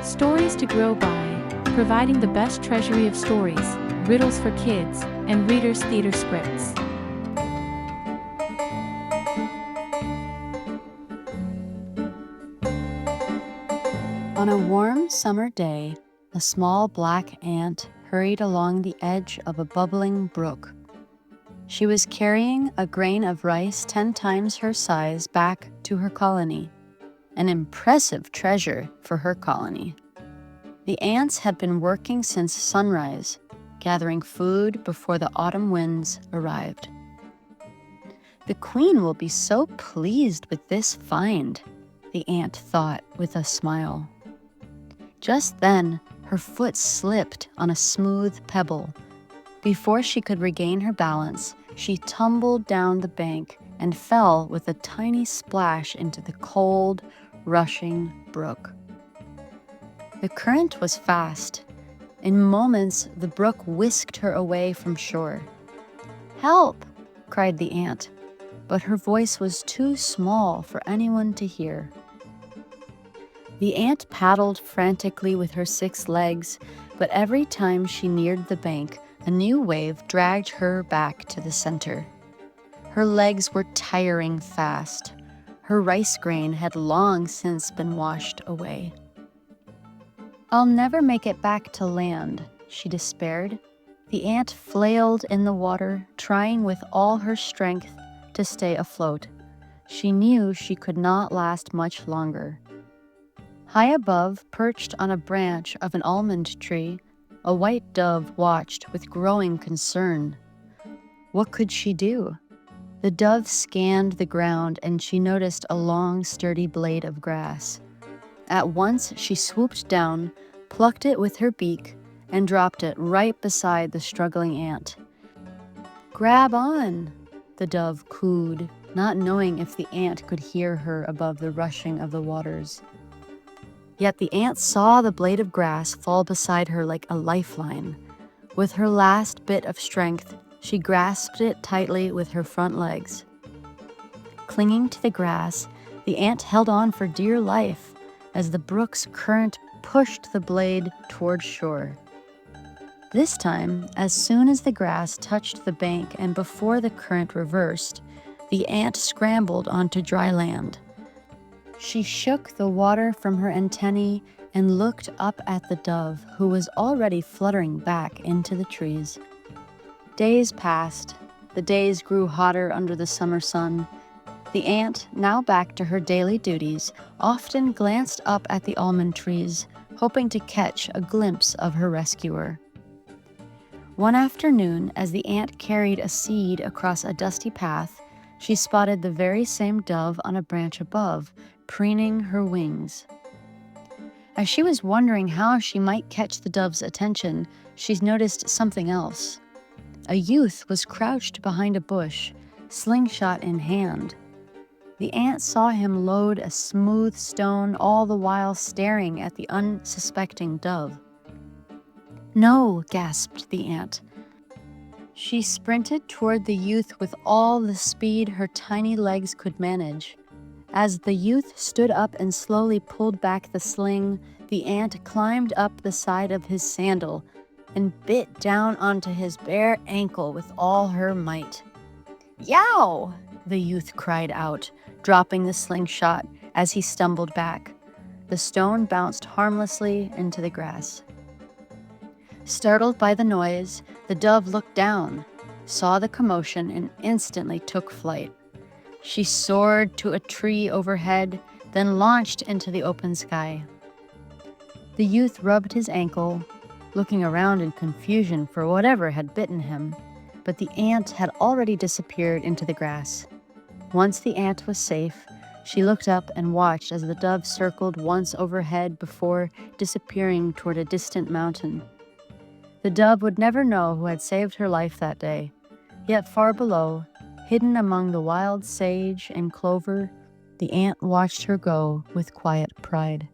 Stories to grow by, providing the best treasury of stories, riddles for kids, and readers' theater scripts. On a warm summer day, a small black ant hurried along the edge of a bubbling brook. She was carrying a grain of rice 10 times her size back to her colony, an impressive treasure for her colony. The ants had been working since sunrise, gathering food before the autumn winds arrived. "The queen will be so pleased with this find," the ant thought with a smile. Just then, her foot slipped on a smooth pebble. Before she could regain her balance, she tumbled down the bank and fell with a tiny splash into the cold, rushing brook. The current was fast. In moments, the brook whisked her away from shore. "Help!" cried the ant, but her voice was too small for anyone to hear. The ant paddled frantically with her 6 legs, but every time she neared the bank, a new wave dragged her back to the center. Her legs were tiring fast. Her rice grain had long since been washed away. "I'll never make it back to land," she despaired. The ant flailed in the water, trying with all her strength to stay afloat. She knew she could not last much longer. High above, perched on a branch of an almond tree, a white dove watched with growing concern. What could she do? The dove scanned the ground and she noticed a long, sturdy blade of grass. At once, she swooped down, plucked it with her beak, and dropped it right beside the struggling ant. "Grab on," the dove cooed, not knowing if the ant could hear her above the rushing of the waters. Yet the ant saw the blade of grass fall beside her like a lifeline. With her last bit of strength, she grasped it tightly with her front legs. Clinging to the grass, the ant held on for dear life as the brook's current pushed the blade toward shore. This time, as soon as the grass touched the bank and before the current reversed, the ant scrambled onto dry land. She shook the water from her antennae and looked up at the dove, who was already fluttering back into the trees. Days passed. The days grew hotter under the summer sun. The ant, now back to her daily duties, often glanced up at the almond trees, hoping to catch a glimpse of her rescuer. One afternoon, as the ant carried a seed across a dusty path, she spotted the very same dove on a branch above, preening her wings. As she was wondering how she might catch the dove's attention, she noticed something else. A youth was crouched behind a bush, slingshot in hand. The ant saw him load a smooth stone, all the while staring at the unsuspecting dove. "No," gasped the ant. She sprinted toward the youth with all the speed her tiny legs could manage. As the youth stood up and slowly pulled back the sling, the ant climbed up the side of his sandal and bit down onto his bare ankle with all her might. "Yow!" the youth cried out, dropping the slingshot as he stumbled back. The stone bounced harmlessly into the grass. Startled by the noise, the dove looked down, saw the commotion, and instantly took flight. She soared to a tree overhead, then launched into the open sky. The youth rubbed his ankle, looking around in confusion for whatever had bitten him, but the ant had already disappeared into the grass. Once the ant was safe, she looked up and watched as the dove circled once overhead before disappearing toward a distant mountain. The dove would never know who had saved her life that day, yet far below, hidden among the wild sage and clover, the ant watched her go with quiet pride.